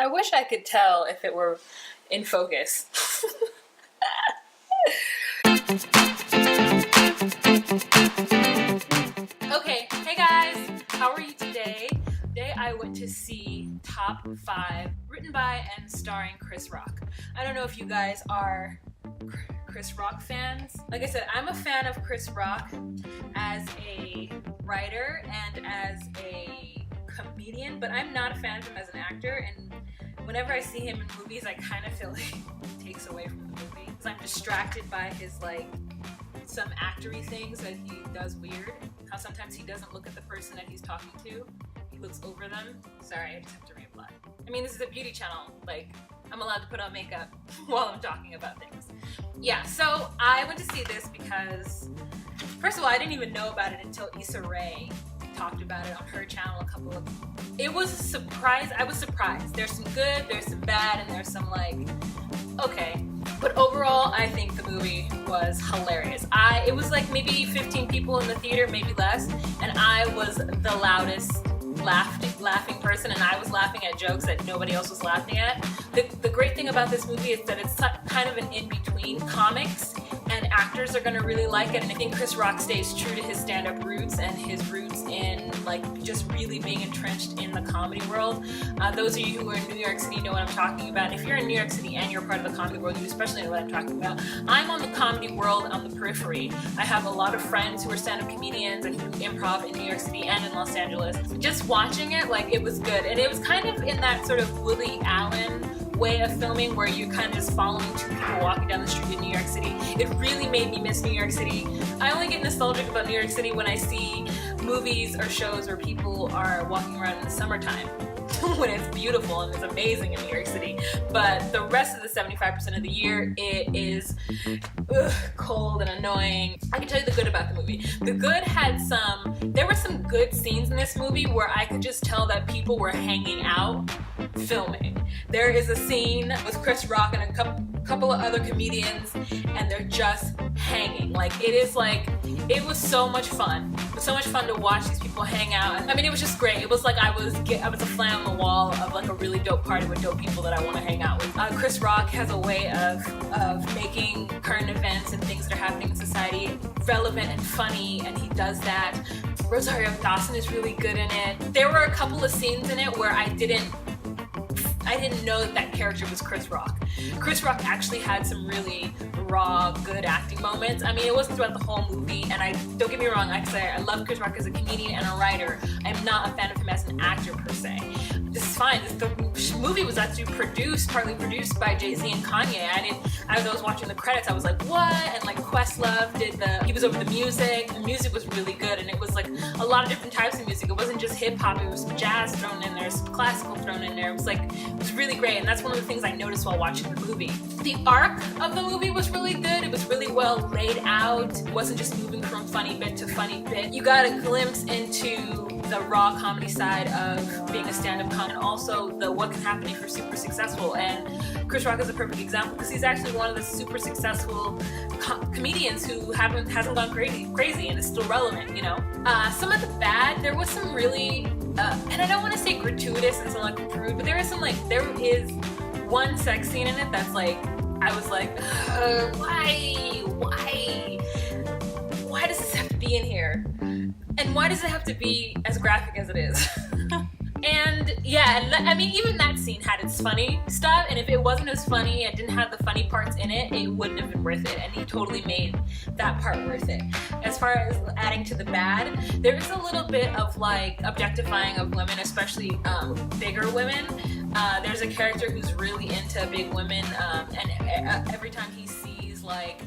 I wish I could tell if it were in focus. Okay, hey guys, how are you today? Today I went to see Top 5, written by and starring Chris Rock. I don't know if you guys are Chris Rock fans. Like I said, I'm a fan of Chris Rock as a writer and as a comedian, but I'm not a fan of him as an actor, and whenever I see him in movies, I kind of feel like it takes away from the movie. Because I'm distracted by his, like, some actory things that he does weird. How sometimes he doesn't look at the person that he's talking to. He looks over them. Sorry, I just have to reapply. I mean, this is a beauty channel. Like, I'm allowed to put on makeup while I'm talking about things. Yeah, so I went to see this because, first of all, I didn't even know about it until Issa Rae talked about it on her channel it was a surprise. I was surprised. There's some good, there's some bad, and there's some like, okay. But overall, I think the movie was hilarious. It was like maybe 15 people in the theater, maybe less, and I was the loudest laughing person, and I was laughing at jokes that nobody else was laughing at. The great thing about this movie is that it's kind of an in-between. Comics and actors are gonna really like it, and I think Chris Rock stays true to his stand-up roots and his roots in like just really being entrenched in the comedy world. Those of you who are in New York City know what I'm talking about. And if you're in New York City and you're part of the comedy world, you especially know what I'm talking about. I'm on the comedy world on the periphery. I have a lot of friends who are stand-up comedians and who do improv in New York City and in Los Angeles. Just watching it, like, it was good, and it was kind of in that sort of Woody Allen way of filming where you're kind of just following two people walking down the street in New York City. It really made me miss New York City. I only get nostalgic about New York City when I see movies or shows where people are walking around in the summertime when it's beautiful and it's amazing in New York City. But the rest of the 75% of the year, it is cold and annoying. I can tell you the good about the movie. The good had there were some good scenes in this movie where I could just tell that people were hanging out filming. There is a scene with Chris Rock and a couple of other comedians, and they're just hanging. Like, it was so much fun. It was so much fun to watch these people hang out. I mean, it was just great. It was like I was a fly on the wall of like a really dope party with dope people that I want to hang out with. Chris Rock has a way of making current events and things that are happening in society relevant and funny, and he does that. Rosario Dawson is really good in it. There were a couple of scenes in it where I didn't know that character was Chris Rock. Chris Rock actually had some really raw, good acting moments. I mean, it wasn't throughout the whole movie, and don't get me wrong, like I say, I love Chris Rock as a comedian and a writer. I'm not a fan of him as an actor per se. This is fine. The movie was actually partly produced by Jay-Z and Kanye. As I was watching the credits, I was like, what? And like Questlove he was over the music. The music was really good, and it was like a lot of different types of music. It wasn't just hip hop, it was some jazz thrown in there, some classical thrown in there. It was really great, and that's one of the things I noticed while watching the movie. The arc of the movie was really good. It was really well laid out. It wasn't just moving from funny bit to funny bit. You got a glimpse into the raw comedy side of being a stand-up comic, and also the what can happen if you're super successful. And Chris Rock is a perfect example because he's actually one of the super successful comedians who hasn't gone crazy and is still relevant, you know. Some of the bad, there was some really, and I don't want to say gratuitous and some like rude, but there is one sex scene in it that's like, I was like, why does this have to be in here? And why does it have to be as graphic as it is? And yeah, I mean, even that scene had its funny stuff, and if it wasn't as funny, it didn't have the funny parts in it, it wouldn't have been worth it, and he totally made that part worth it. As far as adding to the bad, there is a little bit of like objectifying of women, especially bigger women. There's a character who's really into big women, and every time he sees like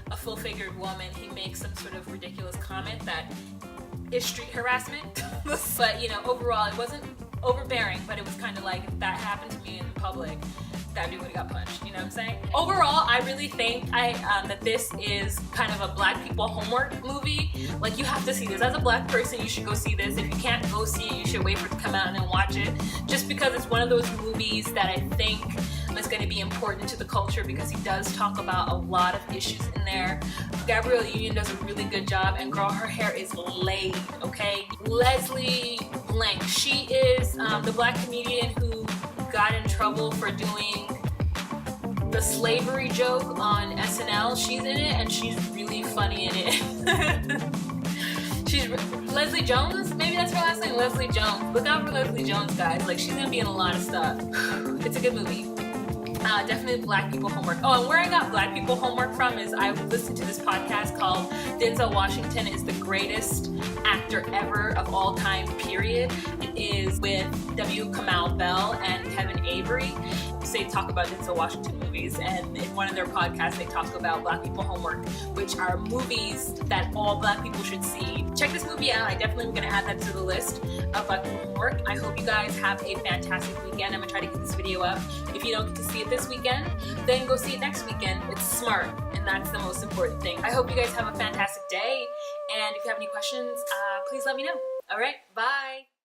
a full-figured woman, he makes some sort of ridiculous comment that is street harassment. But you know, overall, it wasn't overbearing, but it was kind of like, if that happened to me in public, that dude would have got punched, you know what I'm saying? Overall, I really think that this is kind of a black people homework movie. Like, you have to see this. As a black person, you should go see this. If you can't go see it, you should wait for it to come out and then watch it. Just because it's one of those movies that I think is going to be important to the culture, because he does talk about a lot of issues in there. Gabrielle Union does a really good job, and girl, her hair is laid, okay? Leslie Blank, she is the black comedian who got in trouble for doing the slavery joke on SNL. She's in it, and she's really funny in it. She's Leslie Jones, maybe that's her last name, Leslie Jones. Look out for Leslie Jones, guys. Like, she's gonna be in a lot of stuff. It's a good movie. Definitely Black People Homework. Oh, and where I got Black People Homework from is I listened to this podcast called Denzel Washington is the greatest actor ever of all time, period. It is with W. Kamau Bell and Kevin Avery. They talk about Denzel Washington movies, and in one of their podcasts they talk about Black People Homework, which are movies that all Black people should see. Check this movie out. I definitely am going to add that to the list of Black People Homework. I hope you guys have a fantastic weekend. I'm going to try to get this video up. If you don't get to see it this weekend, then go see it next weekend. It's smart, and that's the most important thing. I hope you guys have a fantastic day, and if you have any questions, please let me know. All right, bye.